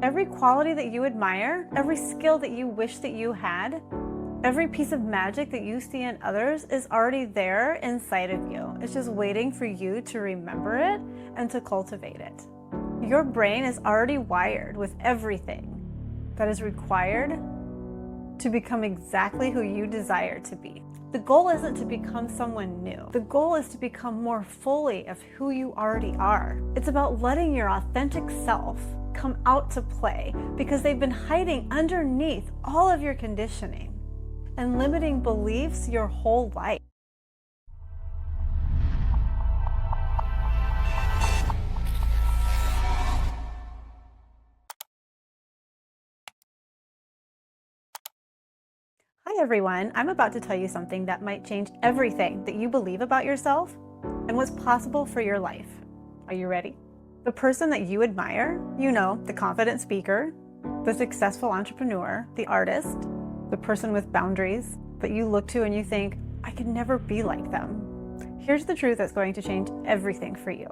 Every quality that you admire, every skill that you wish that you had, every piece of magic that you see in others is already there inside of you. It's just waiting for you to remember it and to cultivate it. Your brain is already wired with everything that is required to become exactly who you desire to be. The goal isn't to become someone new. The goal is to become more fully of who you already are. It's about letting your authentic self come out to play because they've been hiding underneath all of your conditioning and limiting beliefs your whole life. Hi everyone, I'm about to tell you something that might change everything that you believe about yourself and what's possible for your life. Are you ready? The person that you admire, the confident speaker, the successful entrepreneur, the artist, the person with boundaries that you look to and you think, I could never be like them. Here's the truth that's going to change everything for you.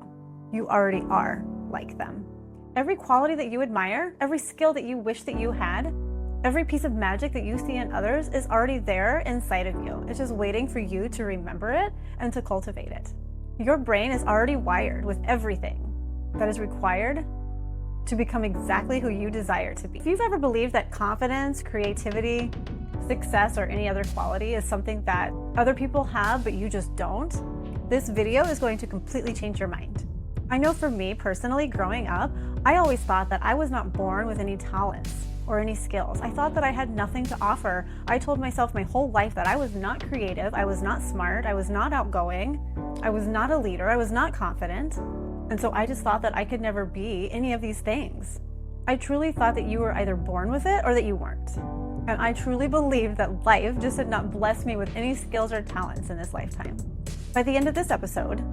You already are like them. Every quality that you admire, every skill that you wish that you had, every piece of magic that you see in others is already there inside of you. It's just waiting for you to remember it and to cultivate it. Your brain is already wired with everything that is required to become exactly who you desire to be. If you've ever believed that confidence, creativity, success, or any other quality is something that other people have but you just don't, this video is going to completely change your mind. I know for me personally, growing up, I always thought that I was not born with any talents or any skills. I thought that I had nothing to offer. I told myself my whole life that I was not creative, I was not smart, I was not outgoing, I was not a leader, I was not confident. And so I just thought that I could never be any of these things. I truly thought that you were either born with it or that you weren't. And I truly believed that life just had not blessed me with any skills or talents in this lifetime. By the end of this episode,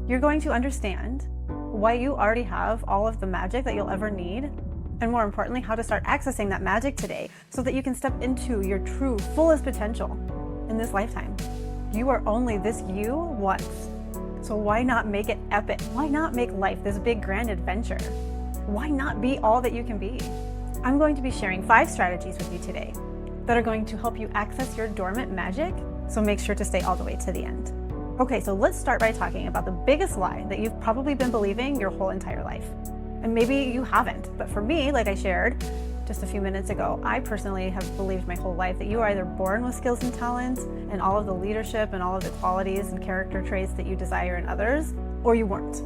you're going to understand why you already have all of the magic that you'll ever need, and more importantly, how to start accessing that magic today so that you can step into your true, fullest potential in this lifetime. You are only this you once. So why not make it epic? Why not make life this big, grand adventure? Why not be all that you can be? I'm going to be sharing 5 strategies with you today that are going to help you access your dormant magic, so make sure to stay all the way to the end. Okay, so let's start by talking about the biggest lie that you've probably been believing your whole entire life. And maybe you haven't, but for me, like I shared just a few minutes ago, I personally have believed my whole life that you are either born with skills and talents and all of the leadership and all of the qualities and character traits that you desire in others, or you weren't.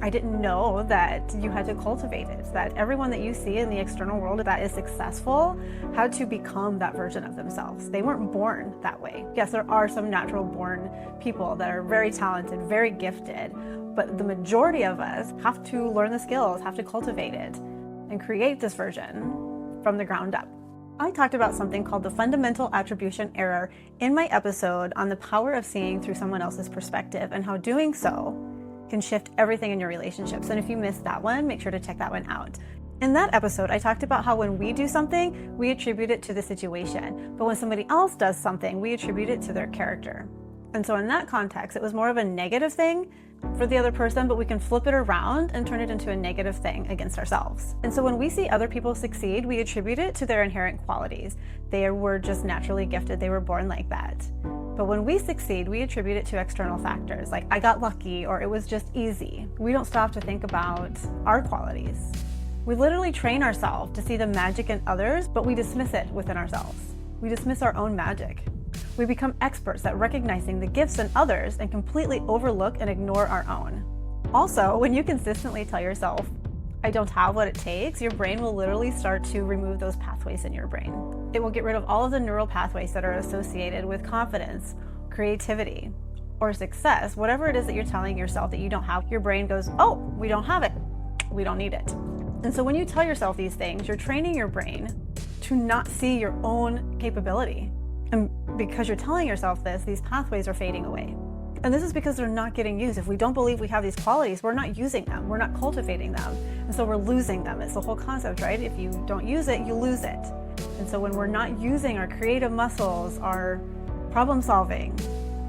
I didn't know that you had to cultivate it, that everyone that you see in the external world that is successful had to become that version of themselves. They weren't born that way. Yes, there are some natural born people that are very talented, very gifted, but the majority of us have to learn the skills, have to cultivate it, and create this version from the ground up. I talked about something called the fundamental attribution error in my episode on the power of seeing through someone else's perspective and how doing so can shift everything in your relationships. And if you missed that one, make sure to check that one out. In that episode, I talked about how when we do something, we attribute it to the situation. But when somebody else does something, we attribute it to their character. And so in that context, it was more of a negative thing for the other person, but we can flip it around and turn it into a negative thing against ourselves. And so when we see other people succeed, we attribute it to their inherent qualities. They were just naturally gifted. They were born like that. But when we succeed, we attribute it to external factors, like I got lucky or it was just easy. We don't stop to think about our qualities. We literally train ourselves to see the magic in others, but we dismiss it within ourselves. We dismiss our own magic. We become experts at recognizing the gifts in others and completely overlook and ignore our own. Also, when you consistently tell yourself, I don't have what it takes, your brain will literally start to remove those pathways in your brain. It will get rid of all of the neural pathways that are associated with confidence, creativity, or success. Whatever it is that you're telling yourself that you don't have, your brain goes, oh, we don't have it. We don't need it. And so when you tell yourself these things, you're training your brain to not see your own capability. And because you're telling yourself this, these pathways are fading away. And this is because they're not getting used. If we don't believe we have these qualities, we're not using them. We're not cultivating them. And so we're losing them. It's the whole concept, right? If you don't use it, you lose it. And so when we're not using our creative muscles, our problem solving,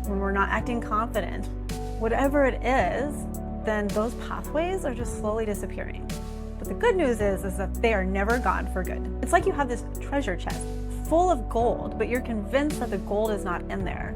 when we're not acting confident, whatever it is, then those pathways are just slowly disappearing. But the good news is that they are never gone for good. It's like you have this treasure chest full of gold, but you're convinced that the gold is not in there.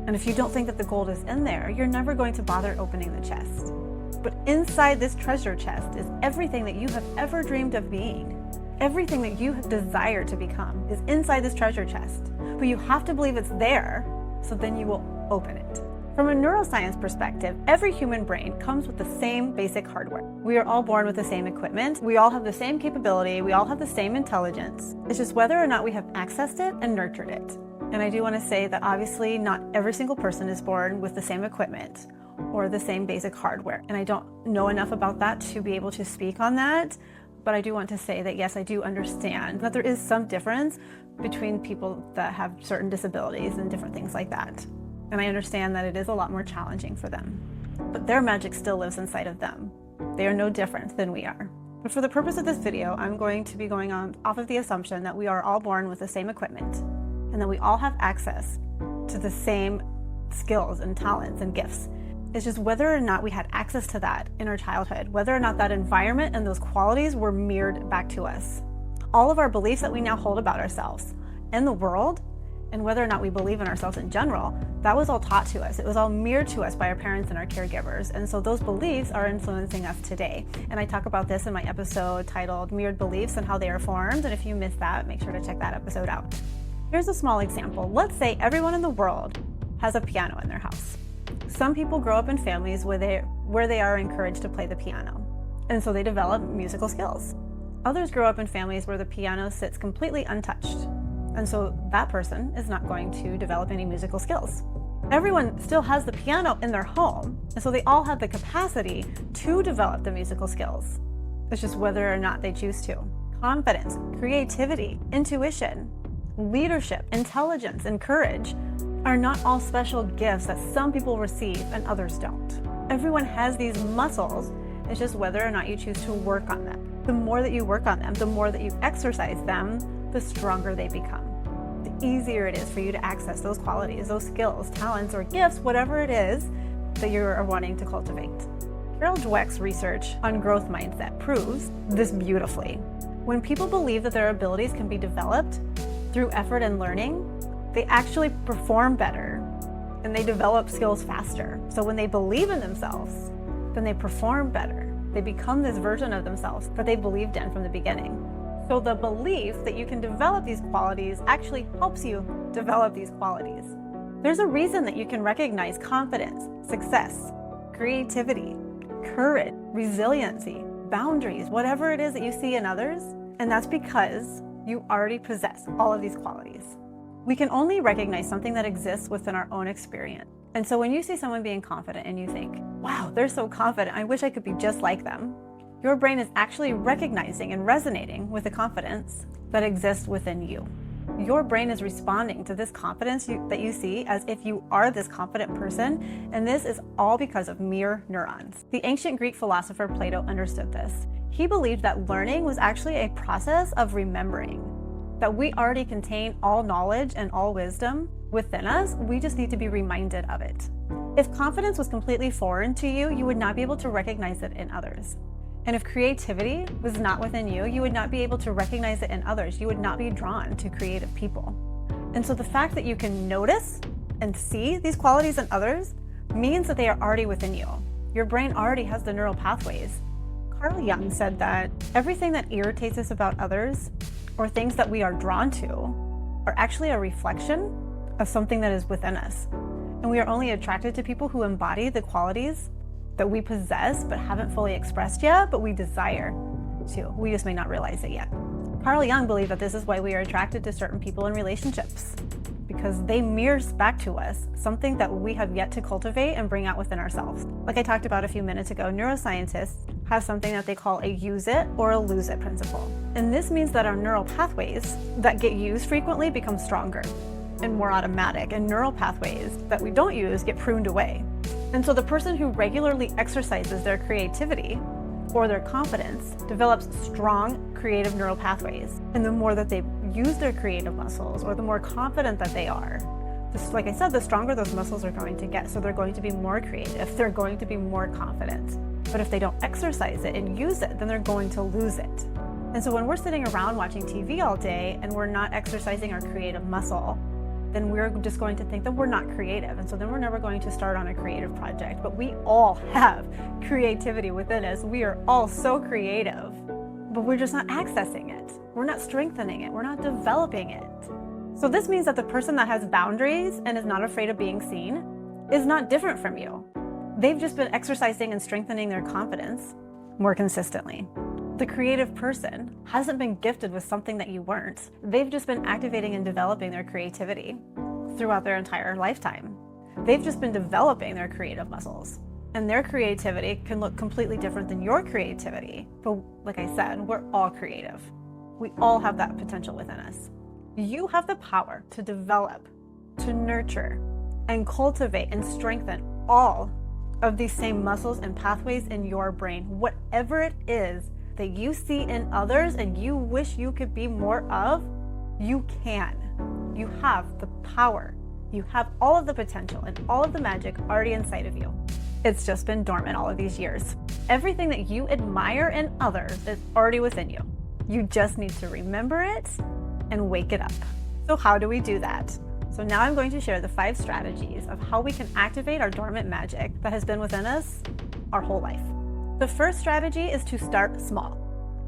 And if you don't think that the gold is in there, you're never going to bother opening the chest. But inside this treasure chest is everything that you have ever dreamed of being. Everything that you have desired to become is inside this treasure chest. But you have to believe it's there, so then you will open it. From a neuroscience perspective, every human brain comes with the same basic hardware. We are all born with the same equipment. We all have the same capability. We all have the same intelligence. It's just whether or not we have accessed it and nurtured it. And I do want to say that obviously not every single person is born with the same equipment or the same basic hardware. And I don't know enough about that to be able to speak on that. But I do want to say that yes, I do understand that there is some difference between people that have certain disabilities and different things like that. And I understand that it is a lot more challenging for them. But their magic still lives inside of them. They are no different than we are. But for the purpose of this video, I'm going to be going off of the assumption that we are all born with the same equipment and that we all have access to the same skills and talents and gifts. It's just whether or not we had access to that in our childhood, whether or not that environment and those qualities were mirrored back to us. All of our beliefs that we now hold about ourselves and the world, and whether or not we believe in ourselves in general, that was all taught to us. It was all mirrored to us by our parents and our caregivers. And so those beliefs are influencing us today. And I talk about this in my episode titled Mirrored Beliefs and How They Are Formed. And if you missed that, make sure to check that episode out. Here's a small example. Let's say everyone in the world has a piano in their house. Some people grow up in families where they are encouraged to play the piano. And so they develop musical skills. Others grow up in families where the piano sits completely untouched. And so that person is not going to develop any musical skills. Everyone still has the piano in their home, and so they all have the capacity to develop the musical skills. It's just whether or not they choose to. Confidence, creativity, intuition, leadership, intelligence, and courage are not all special gifts that some people receive and others don't. Everyone has these muscles. It's just whether or not you choose to work on them. The more that you work on them, the more that you exercise them, the stronger they become. The easier it is for you to access those qualities, those skills, talents, or gifts, whatever it is that you are wanting to cultivate. Carol Dweck's research on growth mindset proves this beautifully. When people believe that their abilities can be developed through effort and learning, they actually perform better and they develop skills faster. So when they believe in themselves, then they perform better. They become this version of themselves that they believed in from the beginning. So the belief that you can develop these qualities actually helps you develop these qualities. There's a reason that you can recognize confidence, success, creativity, courage, resiliency, boundaries, whatever it is that you see in others, and that's because you already possess all of these qualities. We can only recognize something that exists within our own experience. And so when you see someone being confident and you think, wow, they're so confident, I wish I could be just like them, your brain is actually recognizing and resonating with the confidence that exists within you. Your brain is responding to this confidence that you see as if you are this confident person, and this is all because of mirror neurons. The ancient Greek philosopher Plato understood this. He believed that learning was actually a process of remembering, that we already contain all knowledge and all wisdom within us. We just need to be reminded of it. If confidence was completely foreign to you, you would not be able to recognize it in others. And if creativity was not within you, you would not be able to recognize it in others. You would not be drawn to creative people. And so the fact that you can notice and see these qualities in others means that they are already within you. Your brain already has the neural pathways. Carl Jung said that everything that irritates us about others or things that we are drawn to are actually a reflection of something that is within us. And we are only attracted to people who embody the qualities that we possess but haven't fully expressed yet, but we desire to. We just may not realize it yet. Carl Jung believed that this is why we are attracted to certain people in relationships, because they mirror back to us something that we have yet to cultivate and bring out within ourselves. Like I talked about a few minutes ago, neuroscientists have something that they call a use it or a lose it principle. And this means that our neural pathways that get used frequently become stronger and more automatic, and neural pathways that we don't use get pruned away. And so the person who regularly exercises their creativity or their confidence develops strong creative neural pathways. And the more that they use their creative muscles, or the more confident that they are, like I said, the stronger those muscles are going to get. So they're going to be more creative, they're going to be more confident. But if they don't exercise it and use it, then they're going to lose it. And so when we're sitting around watching TV all day and we're not exercising our creative muscle, then we're just going to think that we're not creative. And so then we're never going to start on a creative project. But we all have creativity within us. We are all so creative, but we're just not accessing it. We're not strengthening it. We're not developing it. So this means that the person that has boundaries and is not afraid of being seen is not different from you. They've just been exercising and strengthening their confidence more consistently. The creative person hasn't been gifted with something that you weren't. They've just been activating and developing their creativity throughout their entire lifetime. They've just been developing their creative muscles. And their creativity can look completely different than your creativity. But like I said, we're all creative. We all have that potential within us. You have the power to develop, to nurture, and cultivate and strengthen all of these same muscles and pathways in your brain. Whatever it is that you see in others and you wish you could be more of, you can. You have the power. You have all of the potential and all of the magic already inside of you. It's just been dormant all of these years. Everything that you admire in others is already within you. You just need to remember it and wake it up. So how do we do that? So now I'm going to share the 5 strategies of how we can activate our dormant magic that has been within us our whole life. The first strategy is to start small.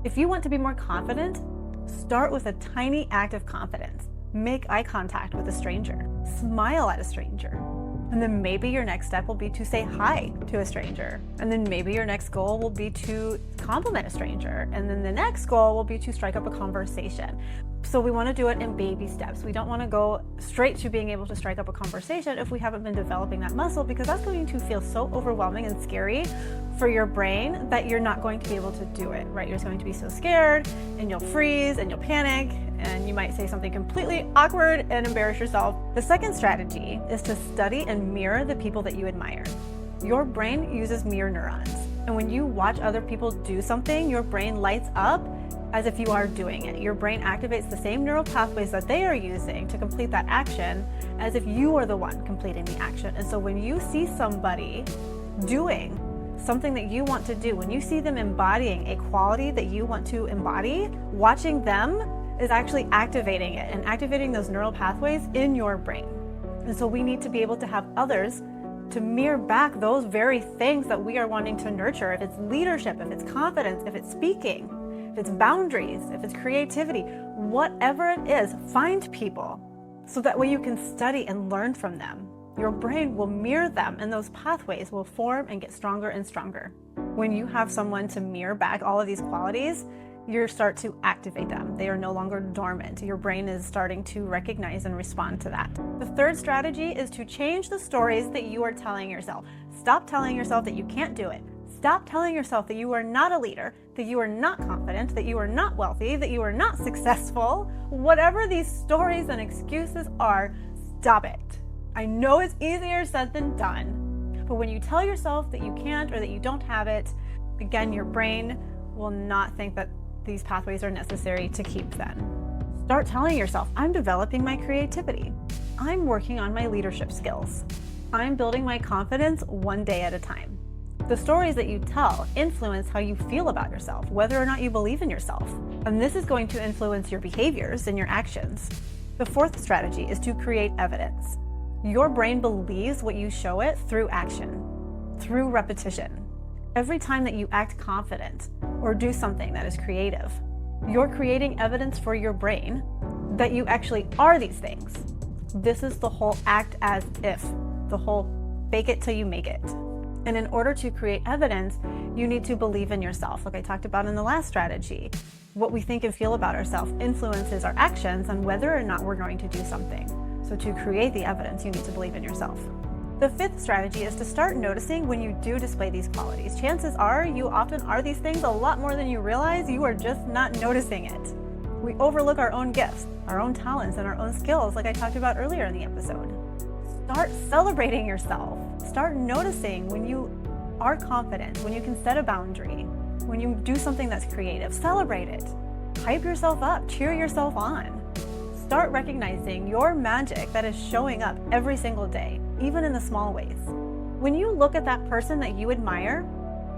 If you want to be more confident, start with a tiny act of confidence. Make eye contact with a stranger. Smile at a stranger. And then maybe your next step will be to say hi to a stranger. And then maybe your next goal will be to compliment a stranger. And then the next goal will be to strike up a conversation. So we want to do it in baby steps. We don't want to go straight to being able to strike up a conversation if we haven't been developing that muscle, because that's going to feel so overwhelming and scary for your brain that you're not going to be able to do it, right? You're just going to be so scared and you'll freeze and you'll panic and you might say something completely awkward and embarrass yourself. The second strategy is to study and mirror the people that you admire. Your brain uses mirror neurons. And when you watch other people do something, your brain lights up as if you are doing it. Your brain activates the same neural pathways that they are using to complete that action as if you are the one completing the action. And so when you see somebody doing something that you want to do, when you see them embodying a quality that you want to embody, watching them is actually activating it and activating those neural pathways in your brain. And so we need to be able to have others to mirror back those very things that we are wanting to nurture. If it's leadership, if it's confidence, if it's speaking, if it's boundaries, if it's creativity, whatever it is, find people so that way you can study and learn from them. Your brain will mirror them and those pathways will form and get stronger and stronger. When you have someone to mirror back all of these qualities, you start to activate them. They are no longer dormant. Your brain is starting to recognize and respond to that. The third strategy is to change the stories that you are telling yourself. Stop telling yourself that you can't do it. Stop telling yourself that you are not a leader, that you are not confident, that you are not wealthy, that you are not successful. Whatever these stories and excuses are, stop it. I know it's easier said than done, but when you tell yourself that you can't or that you don't have it, again, your brain will not think that these pathways are necessary to keep them. Start telling yourself, I'm developing my creativity. I'm working on my leadership skills. I'm building my confidence one day at a time. The stories that you tell influence how you feel about yourself, whether or not you believe in yourself. And this is going to influence your behaviors and your actions. The fourth strategy is to create evidence. Your brain believes what you show it through action, through repetition. Every time that you act confident or do something that is creative, you're creating evidence for your brain that you actually are these things. This is the whole act as if, the whole fake it till you make it. And in order to create evidence, you need to believe in yourself. Like I talked about in the last strategy, what we think and feel about ourselves influences our actions on whether or not we're going to do something. So to create the evidence, you need to believe in yourself. The fifth strategy is to start noticing when you do display these qualities. Chances are you often are these things a lot more than you realize. You are just not noticing it. We overlook our own gifts, our own talents, and our own skills, like I talked about earlier in the episode. Start celebrating yourself. Start noticing when you are confident, when you can set a boundary, when you do something that's creative. Celebrate it. Hype yourself up. Cheer yourself on. Start recognizing your magic that is showing up every single day, even in the small ways. When you look at that person that you admire,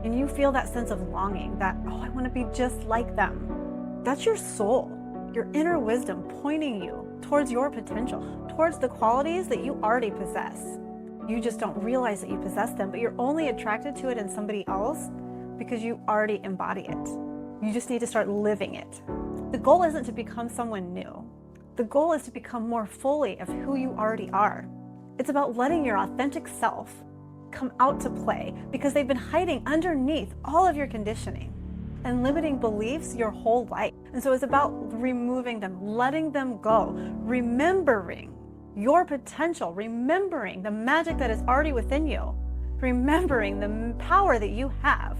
and you feel that sense of longing that, oh, I want to be just like them. That's your soul, your inner wisdom pointing you towards your potential, towards the qualities that you already possess. You just don't realize that you possess them, but you're only attracted to it in somebody else because you already embody it. You just need to start living it. The goal isn't to become someone new. The goal is to become more fully of who you already are. It's about letting your authentic self come out to play because they've been hiding underneath all of your conditioning and limiting beliefs your whole life. And so it's about removing them, letting them go, remembering your potential, remembering the magic that is already within you, remembering the power that you have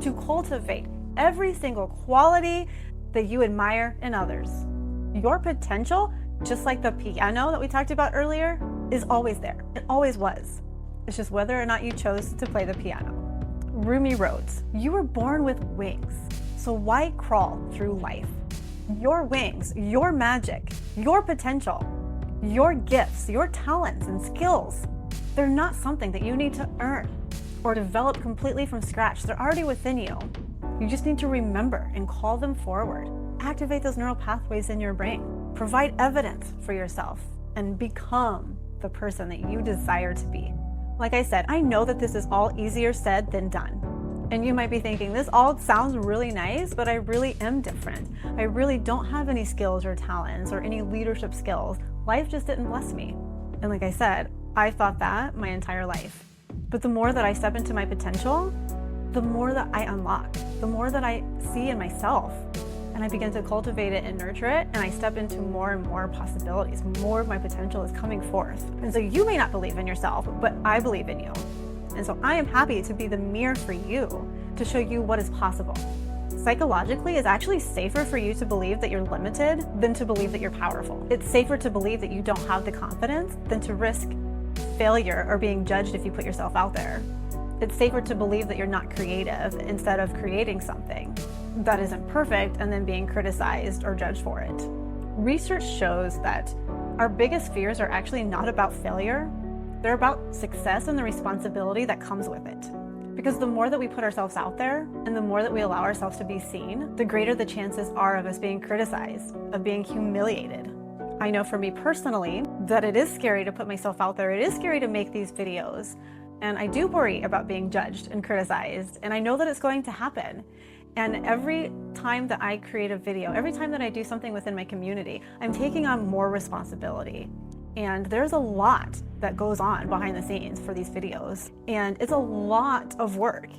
to cultivate every single quality that you admire in others. Your potential, just like the piano that we talked about earlier, is always there. It always was. It's just whether or not you chose to play the piano. Rumi wrote, "You were born with wings, so why crawl through life?" Your wings, your magic, your potential, your gifts, your talents and skills, they're not something that you need to earn or develop completely from scratch. They're already within you. You just need to remember and call them forward. Activate those neural pathways in your brain. Provide evidence for yourself and become the person that you desire to be. Like I said, I know that this is all easier said than done. And you might be thinking, this all sounds really nice, but I really am different. I really don't have any skills or talents or any leadership skills. Life just didn't bless me. And like I said, I thought that my entire life. But the more that I step into my potential, the more that I unlock, the more that I see in myself. And I begin to cultivate it and nurture it, and I step into more and more possibilities. More of my potential is coming forth. And so you may not believe in yourself, but I believe in you. And so I am happy to be the mirror for you to show you what is possible. Psychologically, it's actually safer for you to believe that you're limited than to believe that you're powerful. It's safer to believe that you don't have the confidence than to risk failure or being judged if you put yourself out there. It's safer to believe that you're not creative instead of creating something that isn't perfect and then being criticized or judged for it. Research shows that our biggest fears are actually not about failure. They're about success and the responsibility that comes with it. Because the more that we put ourselves out there and the more that we allow ourselves to be seen, the greater the chances are of us being criticized, of being humiliated. I know for me personally that it is scary to put myself out there. It is scary to make these videos. And I do worry about being judged and criticized. And I know that it's going to happen. And every time that I create a video, every time that I do something within my community, I'm taking on more responsibility. And there's a lot that goes on behind the scenes for these videos. And it's a lot of work.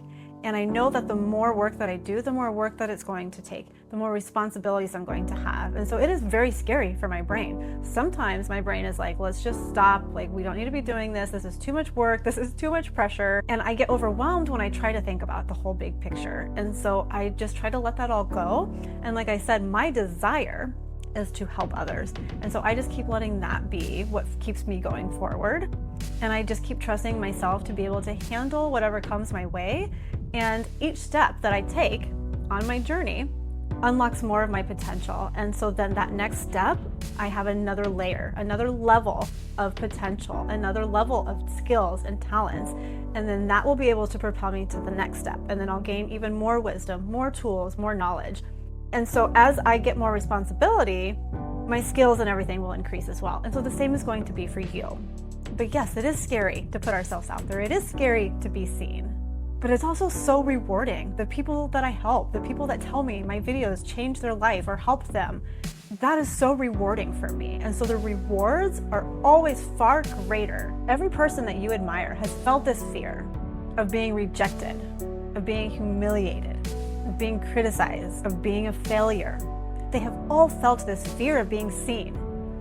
And I know that the more work that I do, the more work that it's going to take, the more responsibilities I'm going to have. And so it is very scary for my brain. Sometimes my brain is like, let's just stop. Like, we don't need to be doing this. This is too much work. This is too much pressure. And I get overwhelmed when I try to think about the whole big picture. And so I just try to let that all go. And like I said, my desire is to help others. And so I just keep letting that be what keeps me going forward. And I just keep trusting myself to be able to handle whatever comes my way. And each step that I take on my journey unlocks more of my potential. And so then that next step, I have another layer, another level of potential, another level of skills and talents. And then that will be able to propel me to the next step. And then I'll gain even more wisdom, more tools, more knowledge. And so as I get more responsibility, my skills and everything will increase as well. And so the same is going to be for you. But yes, it is scary to put ourselves out there. It is scary to be seen. But it's also so rewarding. The people that I help, the people that tell me my videos changed their life or helped them, that is so rewarding for me. And so the rewards are always far greater. Every person that you admire has felt this fear of being rejected, of being humiliated, of being criticized, of being a failure. They have all felt this fear of being seen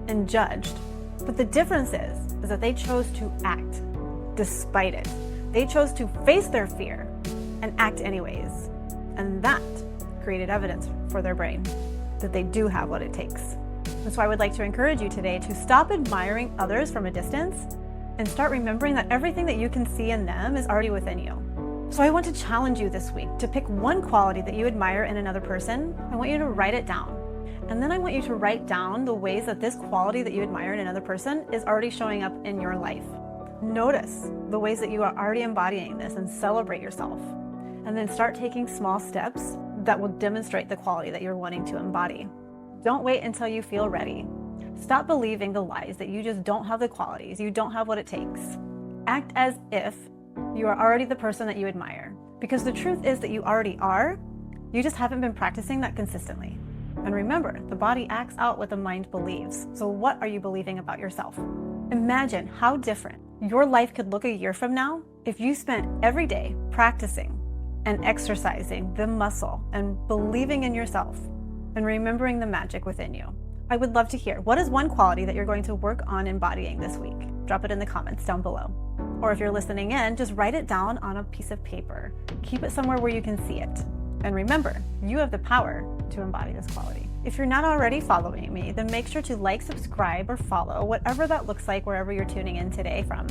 and judged. But the difference is that they chose to act despite it. They chose to face their fear and act anyways. And that created evidence for their brain that they do have what it takes. And so I would like to encourage you today to stop admiring others from a distance and start remembering that everything that you can see in them is already within you. So I want to challenge you this week to pick one quality that you admire in another person. I want you to write it down. And then I want you to write down the ways that this quality that you admire in another person is already showing up in your life. Notice the ways that you are already embodying this and celebrate yourself. and then start taking small steps that will demonstrate the quality that you're wanting to embody. Don't wait until you feel ready. Stop believing the lies that you just don't have the qualities, you don't have what it takes. Act as if you are already the person that you admire, because the truth is that you already are, you just haven't been practicing that consistently. And remember, the body acts out what the mind believes. So what are you believing about yourself? Imagine how different your life could look a year from now if you spent every day practicing and exercising the muscle and believing in yourself and remembering the magic within you. I would love to hear, what is one quality that you're going to work on embodying this week? Drop it in the comments down below. Or if you're listening in, just write it down on a piece of paper. Keep it somewhere where you can see it. And remember, you have the power to embody this quality. If you're not already following me, then make sure to like, subscribe, or follow, whatever that looks like wherever you're tuning in today from.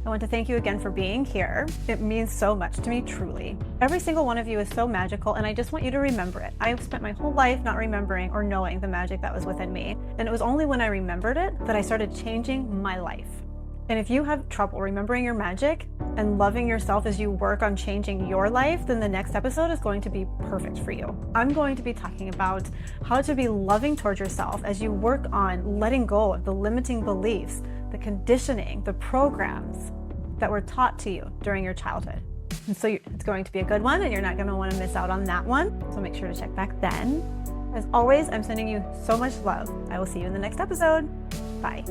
I want to thank you again for being here. It means so much to me, truly. Every single one of you is so magical, and I just want you to remember it. I have spent my whole life not remembering or knowing the magic that was within me, and it was only when I remembered it that I started changing my life. And if you have trouble remembering your magic and loving yourself as you work on changing your life, then the next episode is going to be perfect for you. I'm going to be talking about how to be loving towards yourself as you work on letting go of the limiting beliefs, the conditioning, the programs that were taught to you during your childhood. And so it's going to be a good one, and you're not going to want to miss out on that one. So make sure to check back then. As always, I'm sending you so much love. I will see you in the next episode. Bye.